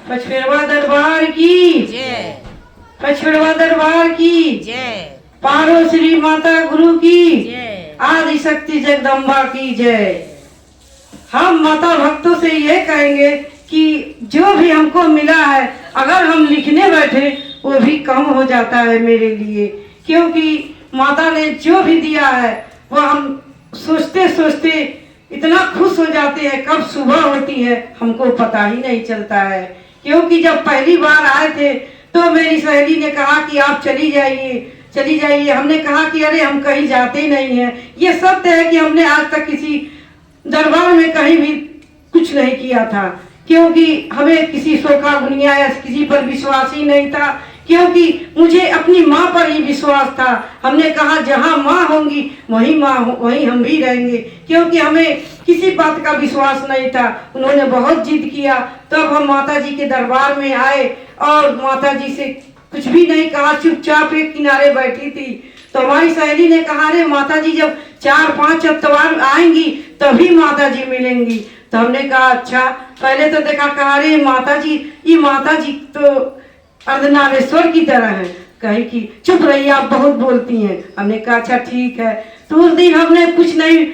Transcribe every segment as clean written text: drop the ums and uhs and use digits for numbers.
पचपेड़वा दरबार की जय। पचपेड़वा दरबार की जय। पारो श्री माता गुरु की जय। आदि शक्ति जगदम्बा की जय। हम माता भक्तों से ये कहेंगे कि जो भी हमको मिला है अगर हम लिखने बैठे वो भी कम हो जाता है मेरे लिए, क्योंकि माता ने जो भी दिया है वो हम सोचते सोचते इतना खुश हो जाते हैं, कब सुबह होती है हमको पता ही नहीं चलता है। क्योंकि जब पहली बार आए थे तो मेरी सहेली ने कहा कि आप चली जाइए। हमने कहा कि अरे हम कहीं जाते नहीं हैं। ये सत्य है कि हमने आज तक किसी दरबार में कहीं भी कुछ नहीं किया था, क्योंकि हमें किसी सोखा बुनिया या किसी पर विश्वास ही नहीं था, क्योंकि मुझे अपनी माँ पर ही विश्वास था। हमने कहा जहाँ माँ होंगी वहीं माँ वहीं हम भी रहेंगे, क्योंकि हमें किसी बात का विश्वास नहीं था। उन्होंने बहुत जिद किया, तब हम माता जी के दरबार में आए और माता जी से कुछ भी नहीं कहा, चुपचाप एक किनारे बैठी थी। तो हमारी सहेली ने कहा अरे माता जी जब 4-5 अतवार आएंगी तभी माता जी मिलेंगी। तो हमने कहा अच्छा। पहले तो देखा, कहा अरे माता जी, ये माता जी तो अर्धनारेश्वर की तरह है। कही कि चुप रहिए, आप बहुत बोलती हैं। हमने कहा अच्छा ठीक है। तो उस दिन हमने कुछ नहीं,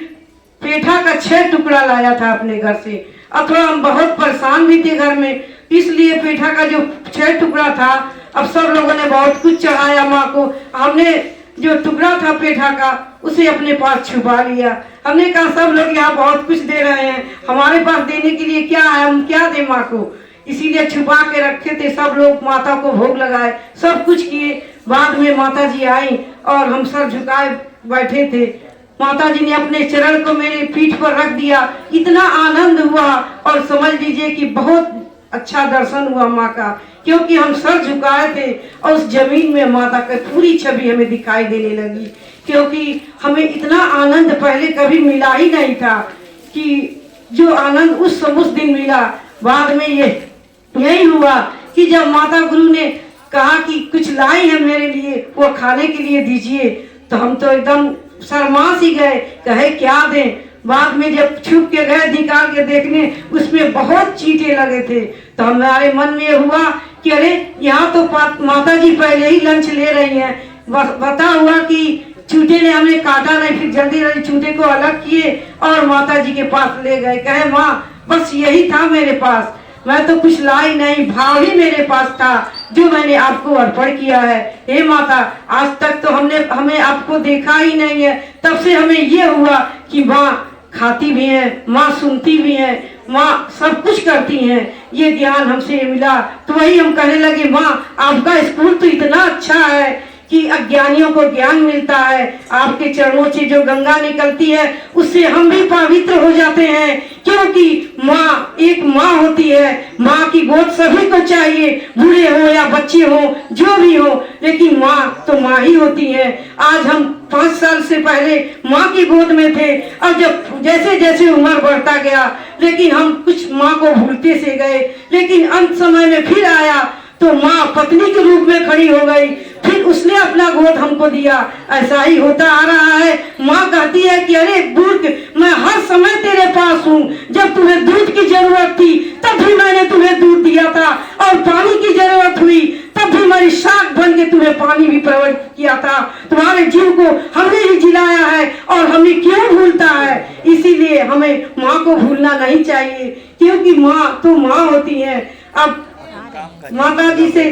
पेठा का 6 टुकड़ा लाया था अपने घर से। अब थोड़ा हम बहुत परेशान भी थे घर में, इसलिए पेठा का जो 6 टुकड़ा था, अब सब लोगों ने बहुत कुछ चढ़ाया माँ को। हमने जो टुकड़ा था पेठा का उसे अपने पास छुपा लिया। हमने कहा सब लोग यहाँ बहुत कुछ दे रहे हैं, हमारे पास देने के लिए क्या है, हम क्या दें माँ को। इसीलिए छुपा के रखे थे। सब लोग माता को भोग लगाए, सब कुछ किए। बाद में माता जी आई और हम सर झुकाए बैठे थे। माता जी ने अपने चरण को मेरे पीठ पर रख दिया। इतना आनंद हुआ और समझ लीजिए कि बहुत अच्छा दर्शन हुआ माँ का, क्योंकि हम सर झुकाए थे और उस जमीन में माता की पूरी छवि हमें दिखाई देने लगी। क्योंकि हमें इतना आनंद पहले कभी मिला ही नहीं था कि जो आनंद उस दिन मिला। बाद में यही हुआ कि जब माता गुरु ने कहा कि कुछ लाई है मेरे लिए, वो खाने के लिए दीजिए, तो हम तो एकदम शर्मा सी गए, कहे क्या दें। बाद में जब छुप के गए निकाल के देखने, उसमें बहुत चींटे लगे थे। तो हमारे मन में हुआ कि अरे यहाँ तो माता जी पहले ही लंच ले रही हैं। बता हुआ कि चूटे ने हमें काटा नहीं, फिर जल्दी चूटे को अलग किए और माता जी के पास ले गए। कहे माँ बस यही था मेरे पास, मैं तो कुछ लाई नहीं, भाव ही मेरे पास था जो मैंने आपको अर्पण किया है। हे माता, आज तक तो हमें आपको देखा ही नहीं है। तब से हमें ये हुआ कि माँ खाती भी है, माँ सुनती भी है, माँ सब कुछ करती हैं। ये ज्ञान हमसे मिला। तो वही हम कहने लगे माँ आपका स्कूल तो इतना अच्छा है कि अज्ञानियों को ज्ञान मिलता है। आपके चरणों से जो गंगा निकलती है उससे हम भी पवित्र हो जाते हैं, क्योंकि माँ एक माँ होती है। माँ की गोद सभी को चाहिए, बूढ़े हो या बच्चे हो, जो भी हो, लेकिन माँ तो माँ ही होती है। आज हम 5 साल से पहले माँ की गोद में थे, अब जब जैसे जैसे उम्र बढ़ता गया, लेकिन हम कुछ माँ को भूलते से गए। लेकिन अंत समय में फिर आया तो माँ पत्नी के रूप में खड़ी हो गई, फिर उसने अपना गोद हमको दिया। ऐसा ही होता आ रहा है। माँ कहती है कि अरे बुर्क, मैं हर समय तेरे पास हूँ। जब तुम्हें दूध की जरूरत थी तब भी मैंने तुम्हें दूध दिया था, और पानी की जरूरत हुई तब भी मेरी शाख बन के तुम्हें पानी भी प्रदान किया था। तुम्हारे जीव को हमने ही जिलाया है और हमें क्यों भूलता है। इसीलिए हमें माँ को भूलना नहीं चाहिए, क्योंकि माँ तो माँ होती है। अब माता जी से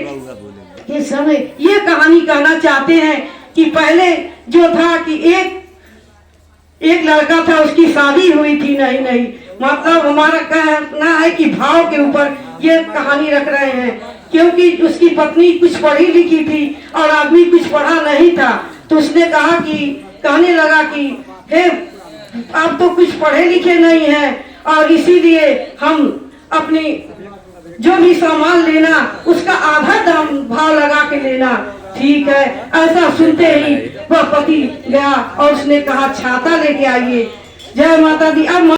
इस समय ये कहानी कहना चाहते हैं कि पहले जो था कि एक लड़का था, उसकी शादी हुई थी नहीं, मतलब हमारा कहना है कि भाव के ऊपर ये कहानी रख रहे हैं, क्योंकि उसकी पत्नी कुछ पढ़ी लिखी थी और आदमी कुछ पढ़ा नहीं था। तो उसने कहा कि कहने लगा कि हे आप तो कुछ पढ़े लिखे नहीं हैं, और इसीलिए हम अपनी जो भी सामान लेना उसका आधा दाम भाव लगा के लेना। ठीक है। ऐसा सुनते ही वह पति गया और उसने कहा छाता लेके आइए। जय माता दी। अब